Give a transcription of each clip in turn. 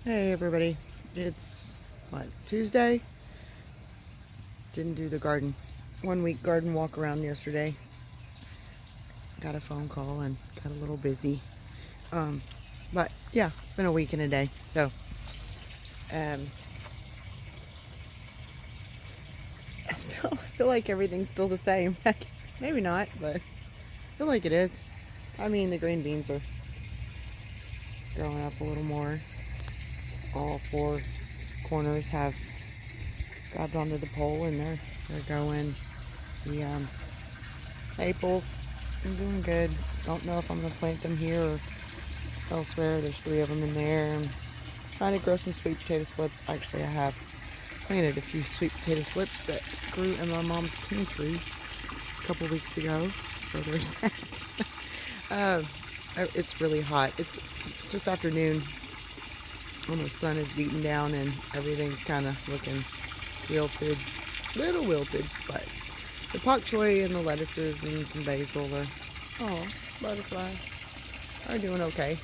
Hey everybody, it's what, Tuesday? Didn't do the garden. 1 week garden walk around yesterday. Got a phone call and got a little busy. But yeah, it's been a week and a day. So, um, I feel like everything's still the same. Maybe not, but I feel like it is. I mean, the green beans are growing up a little more. All four corners have grabbed onto the pole and they're going. The maples, I'm doing good. Don't know if I'm gonna plant them here or elsewhere. There's 3 of them in there. I'm trying to grow some sweet potato slips. Actually, I have planted a few sweet potato slips that grew in my mom's pantry a couple weeks ago. So there's that. uh, it's really hot. It's just afternoon when the sun is beating down and everything's kind of looking wilted, little wilted, but the pak choi and the lettuces and some basil are, oh, butterfly, are doing okay.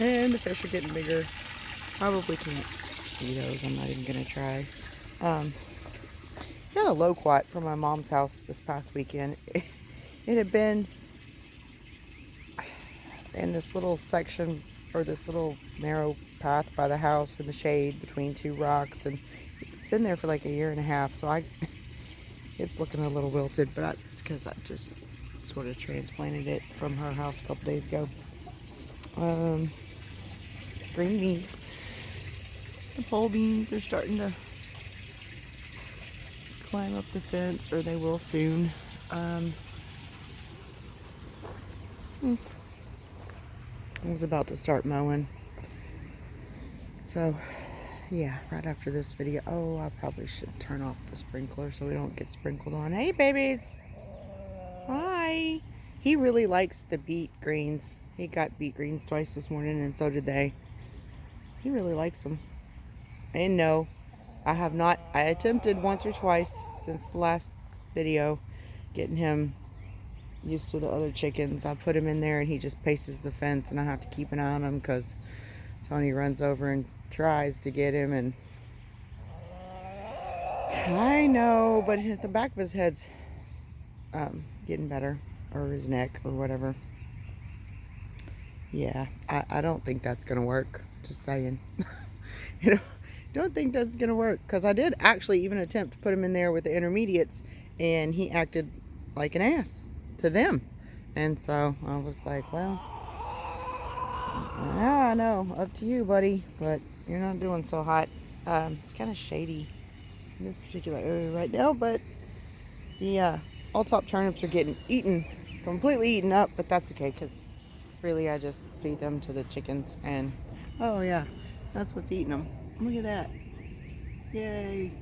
And the fish are getting bigger. Probably can't see those. I'm not even going to try. Um, Got a loquat from my mom's house this past weekend. It had been in this little section, or this little narrow path by the house in the shade between 2 rocks, and it's been there for like a year and a half. So it's looking a little wilted, but it's because I just sort of transplanted it from her house a couple days ago. Green beans. The pole beans are starting to climb up the fence, or they will soon. I was about to start mowing. So, yeah, right after this video. Oh, I probably should turn off the sprinkler so we don't get sprinkled on. Hey, babies. Hi. He really likes the beet greens. He got beet greens twice this morning, and so did they. He really likes them. And no, I have not. I attempted once or twice since the last video getting him used to the other chickens. I put him in there and he just paces the fence, and I have to keep an eye on him because Tony runs over and tries to get him, and I know, but the back of his head's getting better, or his neck or whatever. Yeah, I don't think that's gonna work. Just saying. you know don't think that's gonna work, because I did actually even attempt to put him in there with the intermediates, and he acted like an ass to them. And so I was like, well, yeah, I know, up to you, buddy, but you're not doing so hot. It's kind of shady in this particular area right now, but the all top turnips are getting completely eaten up, but that's okay, because really I just feed them to the chickens. And oh yeah, that's what's eating them. Look at that. Yay.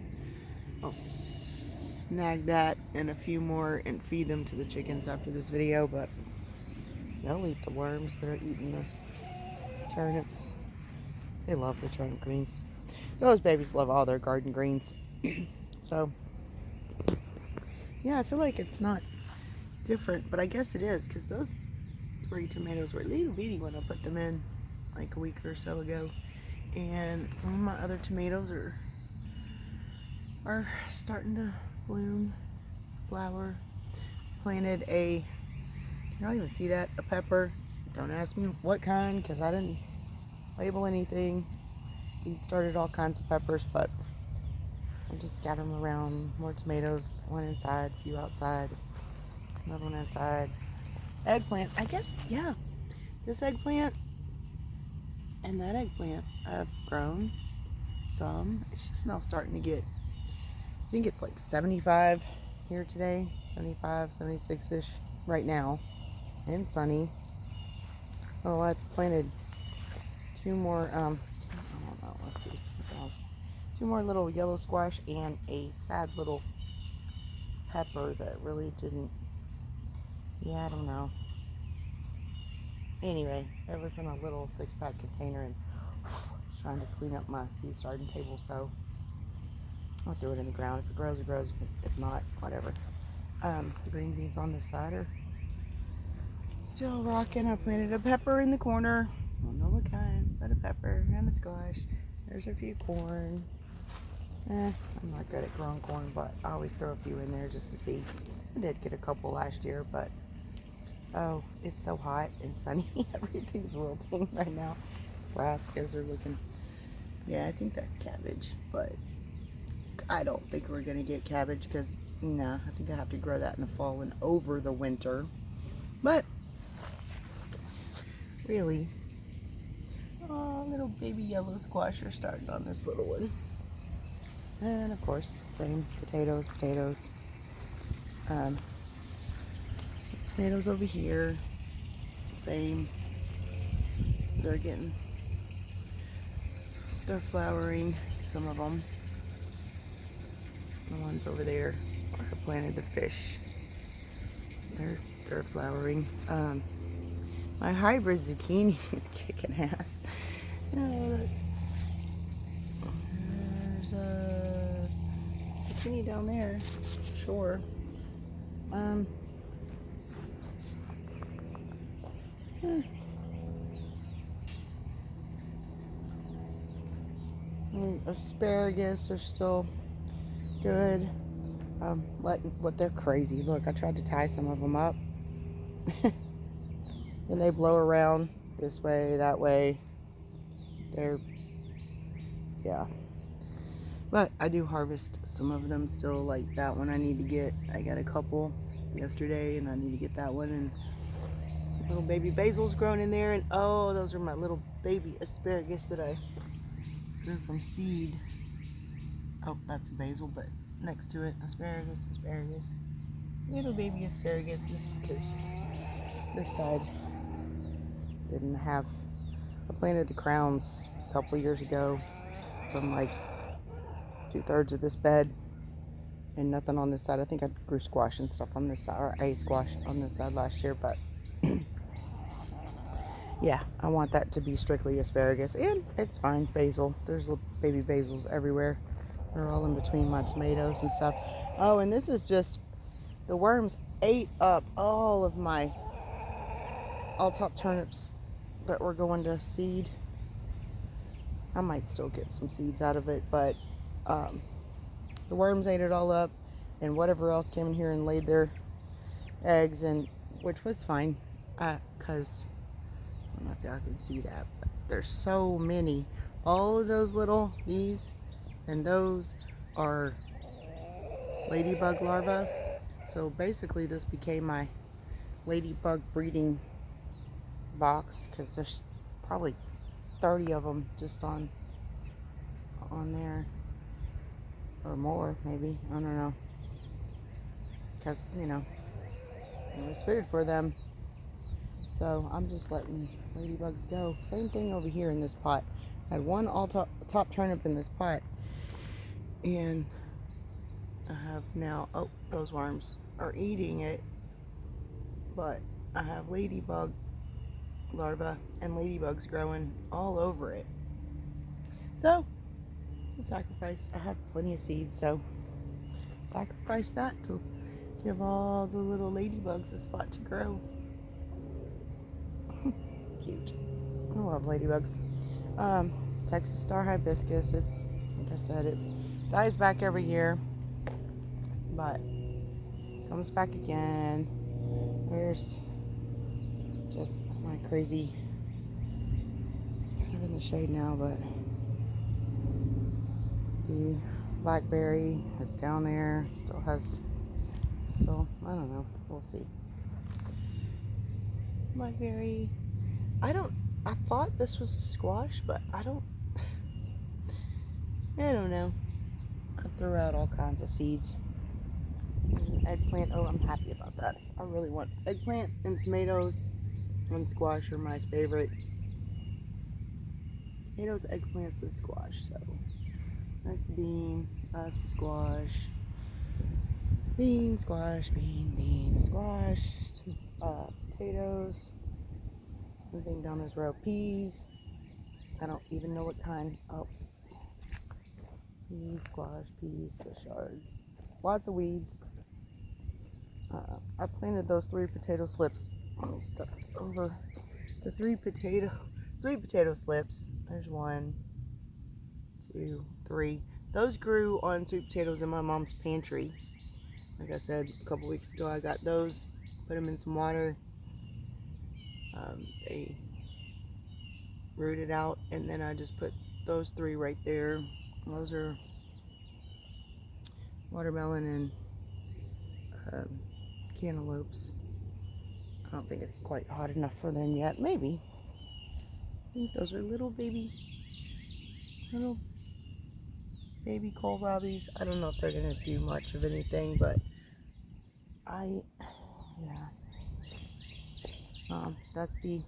I'll snag that and a few more and feed them to the chickens after this video, but they'll eat the worms that are eating the turnips. They love the turnip greens. Those babies love all their garden greens. So yeah, I feel like it's not different, but I guess it is, because those 3 tomatoes were little bitty when I put them in like a week or so ago. And some of my other tomatoes are starting to bloom, flower. Planted you don't even see that, a pepper. Don't ask me what kind, because I didn't label anything. Seed started all kinds of peppers, but I just scatter them around. More tomatoes, one inside, a few outside, another one inside. Eggplant, I guess, yeah. This eggplant and that eggplant have grown some. It's just now starting to get, I think it's like 75 here today, 75, 76-ish right now, and sunny. Oh, I planted 2 more, I don't know, let's see, what else? 2 more little yellow squash and a sad little pepper that really didn't, yeah, I don't know. Anyway, it was in a little 6-pack container, and I was trying to clean up my seed starting table, so I'll throw it in the ground. If it grows, it grows. If not, whatever. The green beans on this side are still rocking. I planted a pepper in the corner. I don't know what kind, but a pepper and a squash. There's a few corn. I'm not good at growing corn, but I always throw a few in there just to see. I did get a couple last year, but oh, it's so hot and sunny. Everything's wilting right now. Brassicas are looking, yeah, I think that's cabbage, but I don't think we're gonna get cabbage because, nah, I think I have to grow that in the fall and over the winter. But really, oh, little baby yellow squash are starting on this little one. And of course, same potatoes. Tomatoes over here, same. They're flowering, some of them. The ones over there where I planted the fish, they're flowering. My hybrid zucchini is kicking ass. There's a zucchini down there, sure. Asparagus are still good. What they're crazy. Look, I tried to tie some of them up. Then they blow around this way, that way. Yeah. But I do harvest some of them still, like that one I got a couple yesterday, and I need to get that one, and some little baby basils growing in there, and oh, those are my little baby asparagus that I grew from seed. Oh, that's a basil, but next to it, asparagus. Little baby asparagus, because this side didn't have, I planted the crowns a couple years ago from like 2/3 of this bed and nothing on this side. I think I grew squash and stuff on this side, or a squash on this side last year, but yeah, I want that to be strictly asparagus, and it's fine. Basil, there's little baby basils everywhere. They're all in between my tomatoes and stuff. Oh, and this is just, the worms ate up all of my all-top turnips that were going to seed. I might still get some seeds out of it, but the worms ate it all up, and whatever else came in here and laid their eggs, and which was fine, because I don't know if y'all can see that, but there's so many. All of those little, these and those are ladybug larvae. So basically this became my ladybug breeding box, because there's probably 30 of them just on there, or more maybe, I don't know, because it was food for them. So I'm just letting ladybugs go. Same thing over here in this pot. I had one top turnip in this pot, and I have now, oh, those worms are eating it, but I have ladybug larvae and ladybugs growing all over it. So it's a sacrifice. I have plenty of seeds, so sacrifice that to give all the little ladybugs a spot to grow. Cute. I love ladybugs. Texas Star Hibiscus, it's, like I said, it dies back every year, but comes back again. There's just my crazy, it's kind of in the shade now, but the blackberry is down there, still, I don't know, we'll see. Blackberry, I thought this was a squash, but I don't know. I threw out all kinds of seeds. There's an eggplant. Oh, I'm happy about that. I really want eggplant and tomatoes and squash are my favorite. Potatoes, eggplants, and squash. So that's a bean, that's a squash. Bean, squash, bean, squash. Potatoes. Anything down this row. Peas. I don't even know what kind. Oh. Peas, squash, peas, Swiss lots of weeds. I planted those 3 potato slips. Let me step over the 3 potato sweet potato slips. There's 1, 2, 3. Those grew on sweet potatoes in my mom's pantry. Like I said a couple weeks ago, I got those, put them in some water. They rooted out, and then I just put those 3 right there. Those are watermelon and cantaloupes. I don't think it's quite hot enough for them yet. Maybe. I think those are little baby kohlrabis. I don't know if they're gonna do much of anything, but that's the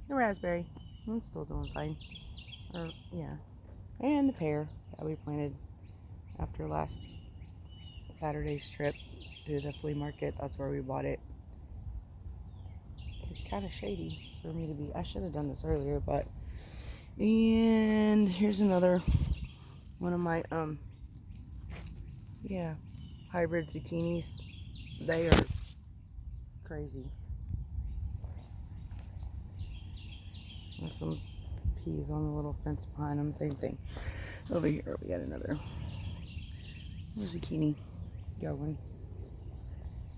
raspberry. It's still doing fine. And the pear that we planted after last Saturday's trip to the flea market. That's where we bought it. It's kind of shady for me to be. I should have done this earlier, but. And here's another one of my hybrid zucchinis. They are crazy. There's some peas on the little fence behind them. Same thing. Over here we got another zucchini going.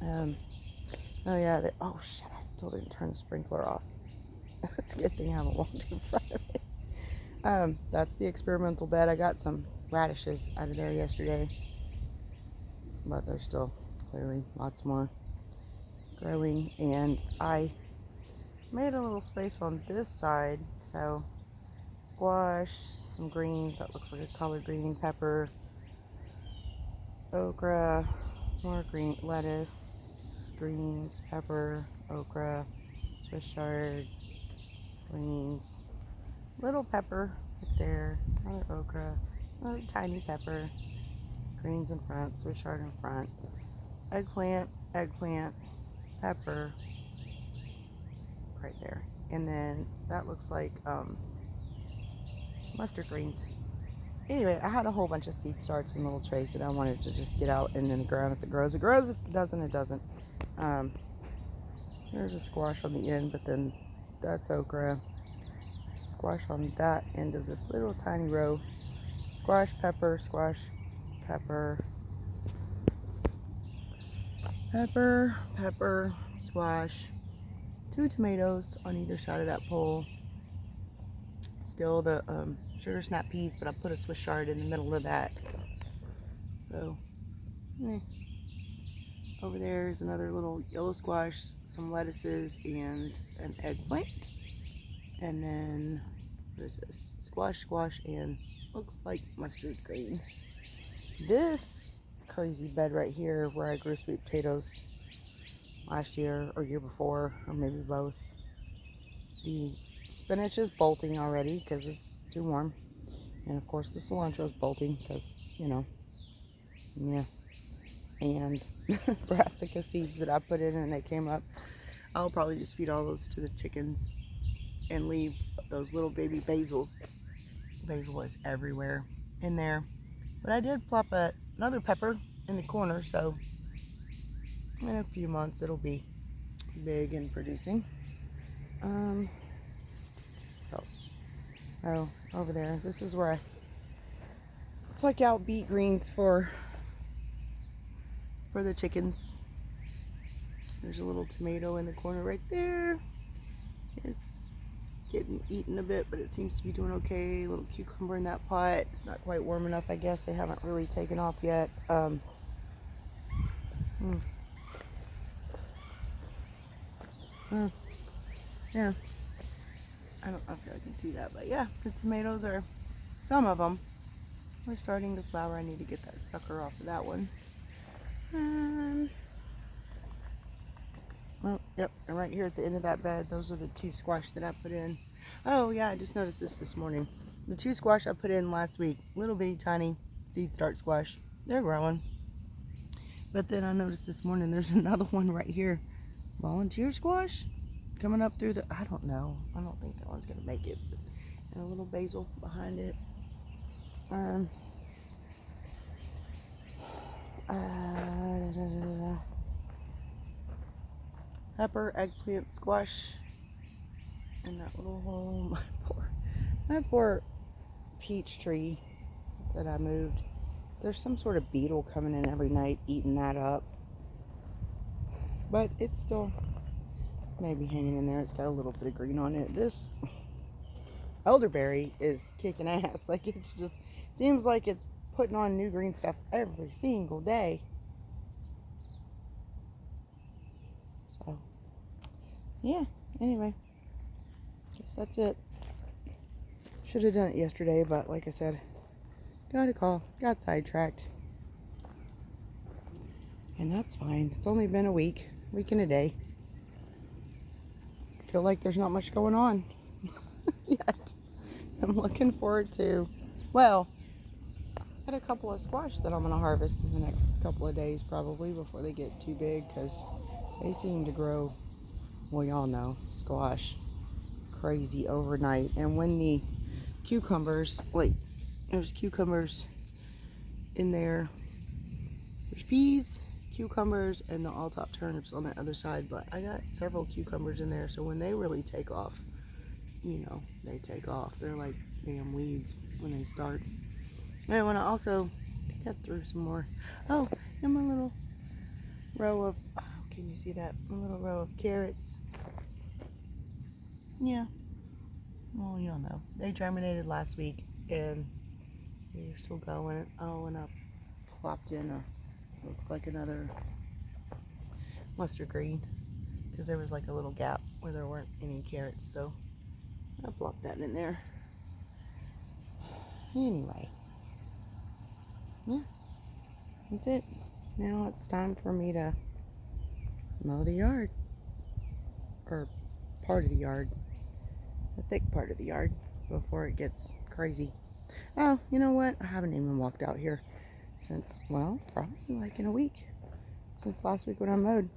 Oh shit! I still didn't turn the sprinkler off. That's a good thing I haven't walked in front of it. That's the experimental bed. I got some radishes out of there yesterday, but there's still clearly lots more growing, and I made a little space on this side, so squash, some greens, that looks like a collard green, pepper, okra, more green, lettuce, greens, pepper, okra, Swiss chard, greens, little pepper right there, another okra, another tiny pepper, greens in front, Swiss chard in front, eggplant, pepper right there, and then that looks like mustard greens. Anyway, I had a whole bunch of seed starts in little trays that I wanted to just get out and in the ground. If it grows, it grows. If it doesn't, it doesn't. There's a squash on the end, but then that's okra. Squash on that end of this little tiny row. Squash, pepper, squash, pepper, squash. 2 tomatoes on either side of that pole. Still the sugar snap peas, but I put a Swiss chard in the middle of that. So, over there is another little yellow squash, some lettuces, and an eggplant. And then, what is this? Squash, and looks like mustard green. This crazy bed right here where I grew sweet potatoes last year or year before, or maybe both. The spinach is bolting already because it's too warm. And of course the cilantro is bolting because, and brassica seeds that I put in and they came up. I'll probably just feed all those to the chickens and leave those little baby basils. Basil is everywhere in there. But I did plop another pepper in the corner, so in a few months it'll be big and producing. What else? Oh, over there. This is where I pluck out beet greens for the chickens. There's a little tomato in the corner right there. It's getting eaten a bit, but it seems to be doing okay. A little cucumber in that pot. It's not quite warm enough, I guess. They haven't really taken off yet. Yeah. I don't know if y'all can see that, but yeah, the tomatoes are, some of them are starting to flower. I need to get that sucker off of that one. Yep, and right here at the end of that bed, those are the 2 squash that I put in. Oh yeah, I just noticed this morning. The 2 squash I put in last week, little bitty tiny seed start squash, they're growing. But then I noticed this morning there's another one right here, volunteer squash, coming up through the, I don't know, I don't think that one's gonna make it, but, and a little basil behind it. Pepper, eggplant, squash, in that little hole. My poor peach tree that I moved. There's some sort of beetle coming in every night eating that up. But it's still maybe hanging in there. It's got a little bit of green on it. This elderberry is kicking ass. Like, it's just seems like it's putting on new green stuff every single day. So, yeah. Anyway, guess that's it. Should have done it yesterday, but like I said, got a call, got sidetracked. And that's fine. It's only been a week and a day. I feel like there's not much going on yet. I'm looking forward to, well, I got a couple of squash that I'm going to harvest in the next couple of days probably before they get too big, because they seem to grow, well, y'all know, squash crazy overnight. And when the cucumbers, like, there's cucumbers in there, there's peas, cucumbers, and the all top turnips on the other side, but I got several cucumbers in there, so when they really take off, you know, they take off. They're like damn weeds when they start. And I want to also get through some more. Oh, and my little row of, oh, can you see that? My little row of carrots. Yeah. Well, you'll know. They germinated last week, and they're still going. Oh, and I plopped in a, looks like another mustard green, because there was like a little gap where there weren't any carrots, so I plopped that in there. Anyway, yeah, that's it. Now it's time for me to mow the yard, or part of the yard, the thick part of the yard, before it gets crazy. Oh, you know what? I haven't even walked out here since, well, probably like in a week, since last week when I mowed.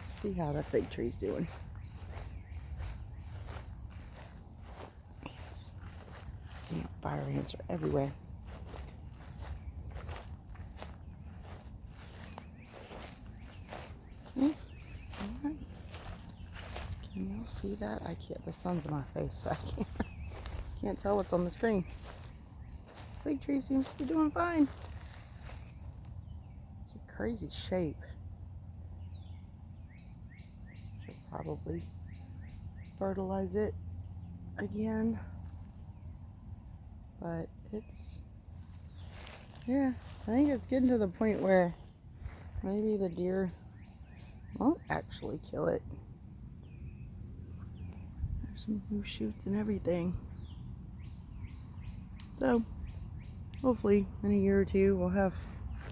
See how the fig tree's doing. Ants. Fire ants are everywhere. Alright. Can y'all see that? I can't. The sun's in my face, so I can't tell what's on the screen. Fig tree seems to be doing fine. It's a crazy shape. Should probably fertilize it again. But it's, yeah, I think it's getting to the point where maybe the deer won't actually kill it. There's some new shoots and everything. So, hopefully in a year or two we'll have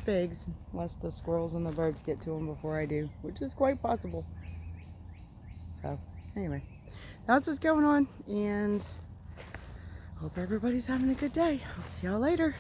figs, unless the squirrels and the birds get to them before I do, which is quite possible. So, anyway, that's what's going on, and hope everybody's having a good day. I'll see y'all later.